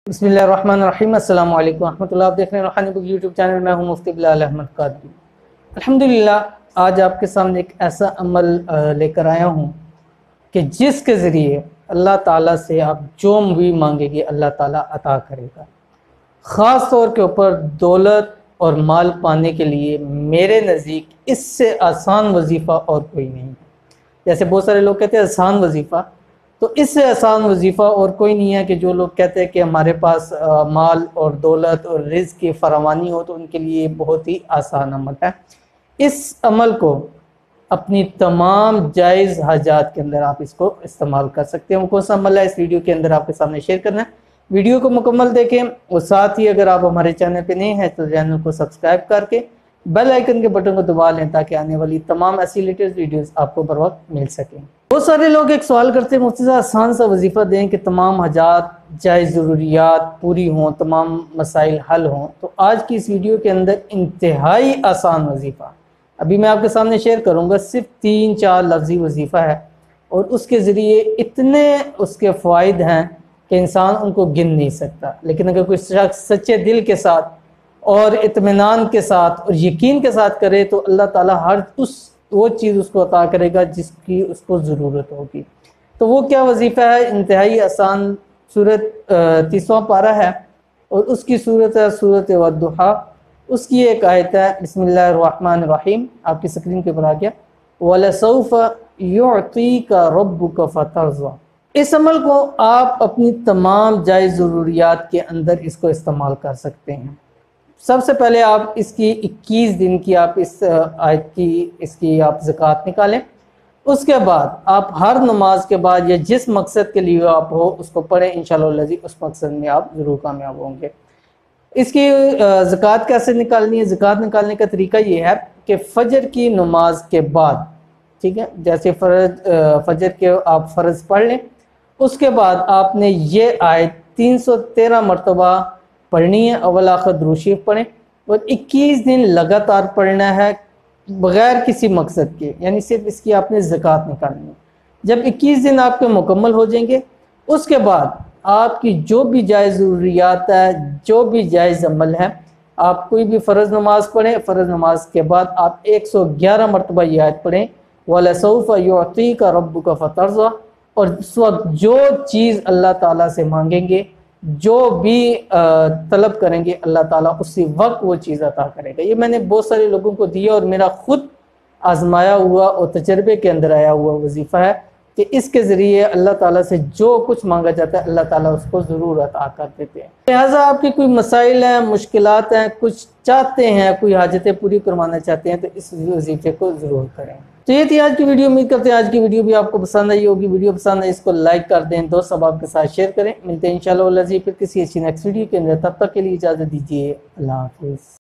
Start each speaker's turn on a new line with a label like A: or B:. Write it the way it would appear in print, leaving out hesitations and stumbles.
A: बिस्मिल्लाहिर्रहमानिर्रहीम। अस्सलाम वालेकुम रहमतुल्लाह। आप देख रहे हैं रूहानी बुक यूट्यूब चैनल। मैं हूं मुफ्ती बिलाल अहमद कादरी। अल्हम्दुलिल्लाह आज आपके सामने एक ऐसा अमल लेकर आया हूं कि जिसके ज़रिए अल्लाह ताला से आप जो भी मांगेंगे अल्लाह ताला अता करेगा। ख़ास तौर के ऊपर दौलत और माल पाने के लिए मेरे नज़दीक इससे आसान वजीफ़ा और कोई नहीं है। जैसे बहुत सारे लोग कहते हैं आसान वजीफ़ा, तो इससे आसान वजीफ़ा और कोई नहीं है कि जो लोग कहते हैं कि हमारे पास माल और दौलत और रिज़्क़ की फरावानी हो तो उनके लिए बहुत ही आसान अमल है। इस अमल को अपनी तमाम जायज़ हाजात के अंदर आप इसको इस्तेमाल कर सकते हैं। वो कौन सा अमल है इस वीडियो के अंदर आपके सामने शेयर करना है। वीडियो को मुकम्मल देखें और साथ ही अगर आप हमारे चैनल पे नए हैं तो चैनल को सब्सक्राइब करके बेल आइकन के बटन को दबा लें ताकि आने वाली तमाम ऐसी लेटेस्ट वीडियोस आपको बर वक्त मिल सकें। बहुत सारे लोग एक सवाल करते हैं, मुफ्ती साहब आसान सा वजीफ़ा दें कि तमाम हाजात जायज़ ज़रूरियात पूरी हों, तमाम मसाइल हल हों। तो आज की इस वीडियो के अंदर इंतहाई आसान वजीफ़ा अभी मैं आपके सामने शेयर करूँगा। सिर्फ 3-4 लफ्ज़ी वजीफ़ा है और उसके ज़रिए इतने उसके फ़वाइद हैं कि इंसान उनको गिन नहीं सकता। लेकिन अगर कोई शख्स सच्चे दिल के साथ और इत्मीनान के साथ और यकीन के साथ करे तो अल्लाह ताला हर वो चीज़ उसको अता करेगा जिसकी उसको ज़रूरत होगी। तो वो क्या वजीफ़ा है? इंतहाई आसान सूरत 30वां पारा है और उसकी सूरत है सूरत वद्दुहा। उसकी एक आयत है बिस्मिल्लाहिर्रहमानिर्रहीम, आपकी स्क्रीन के ऊपर आ गया, वलसौफ युअतीका रब्बुका फतरज़ा। इस अमल को आप अपनी तमाम जायज़ ज़रूरियात के अंदर इसको इस्तेमाल कर सकते हैं। सबसे पहले आप इसकी 21 दिन की आप इस आयत की इसकी आप ज़कात निकालें। उसके बाद आप हर नमाज के बाद या जिस मकसद के लिए आप हो उसको पढ़ें, इंशाअल्लाह उस मकसद में आप ज़रूर कामयाब होंगे। इसकी ज़कात कैसे निकालनी है? ज़कात निकालने का तरीका ये है कि फ़जर की नमाज के बाद, ठीक है, जैसे फ़जर के आप फ़र्ज़ पढ़ लें, उसके बाद आपने ये आयत 313 मरतबा पढ़नी है। अव्वल आखिर दुरूद शरीफ पढ़ें और 21 दिन लगातार पढ़ना है बग़ैर किसी मकसद के, यानी सिर्फ इसकी आपने ज़कात निकालनी है। जब 21 दिन आपके मुकम्मल हो जाएंगे उसके बाद आपकी जो भी जायज़ ज़रूरियात है, जो भी जायज़ अमल है, आप कोई भी फ़र्ज़ नमाज पढ़ें, फ़र्ज़ नमाज के बाद आप 111 मरतबा ये आयत पढ़ें, वलसौफ युअतीका रब्बुका फतरज़ा। और उस वक्त जो चीज़ अल्लाह ताला से मांगेंगे, जो भी तलब करेंगे, अल्लाह ताला उसी वक्त वो चीज़ अता करेगा। ये मैंने बहुत सारे लोगों को दिया और मेरा खुद आजमाया हुआ और तजर्बे के अंदर आया हुआ वजीफ़ा है कि इसके ज़रिए अल्लाह ताला से जो कुछ मांगा जाता है अल्लाह ताला उसको ज़रूर अता कर देते हैं। लिहाजा आपके कोई मसाइल हैं, मुश्किलात हैं, कुछ चाहते हैं, कोई हाजतें पूरी करवाना चाहते हैं तो इस वजीफ़े को ज़रूर करें। तो ये थी आज की वीडियो। उम्मीद करते हैं आज की वीडियो भी आपको पसंद आई होगी। वीडियो पसंद है इसको लाइक कर दें, दोस्त सबके साथ शेयर करें। मिलते हैं इंशाअल्लाह फिर किसी अच्छी नेक्स्ट वीडियो के अंदर। तब तक के लिए इजाज़त दीजिए। अल्लाह हाफ़िज़।